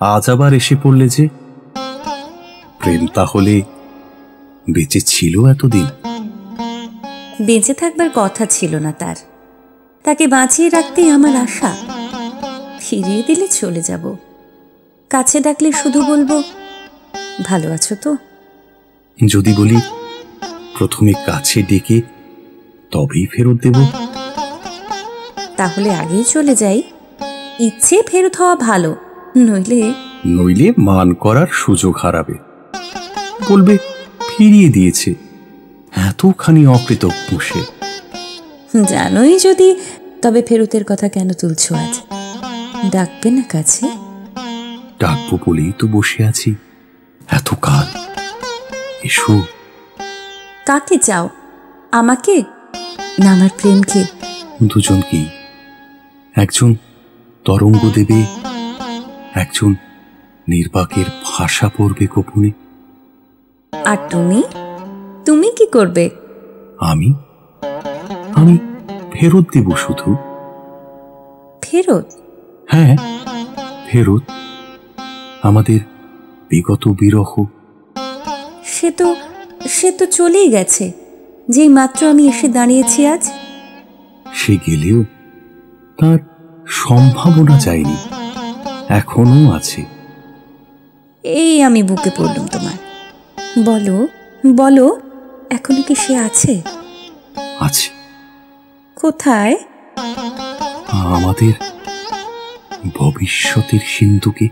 আজ আবার এসে পড়লে যে? প্রেম তাহলে বেঁচে ছিল এতদিন? বেঁচে থাকবার কথা ছিল না তার, তাকে বাঁচিয়ে রাখতেই আমার আশা। ফিরিয়ে দিলে চলে যাব, কাছে ডাকলে শুধু বলবো ভালো আছো তো। যদি বলি প্রথমে কাছে ডেকে তবেই ফেরত দেব? তাহলে আগেই চলে যাই, ইচ্ছে ফেরত হওয়া ভালো, নইলে মান করার সুযোগ হারাবে, বলবে ফিরিয়ে দিয়েছে। এতখানি অকৃতজ্ঞ সে। জানোই যদি, তবে ফেরতের কথা কেন তুলছো আজ? ডাকবে না কাছে? ডাকবো বলেই তো বসে আছি এতকাল। এসো। কাকে চাও, আমাকে না আমার প্রেমকে? দুজনকেই। একজন তরঙ্গ দেবে, একজন নির্বাকের ভাষা পড়বে গোপনে। আর তুমি কি করবে? আমি ফেরত দেব শুধু। ফেরত? হ্যাঁ, ফেরত আমাদের বিগত বিরহ। সে তো চলেই গেছে, যেই মাত্র আমি এসে দাঁড়িয়েছি আজ। সে গেলেও তার সম্ভাবনা যায়নি, এখনো আছে। এই আমি বুকে পড়লুম তোমার। বলো বলো, এখনো কি সে আছে? আছে। কোথায়? আমাদের ভবিষ্যতের সিন্ধুকে।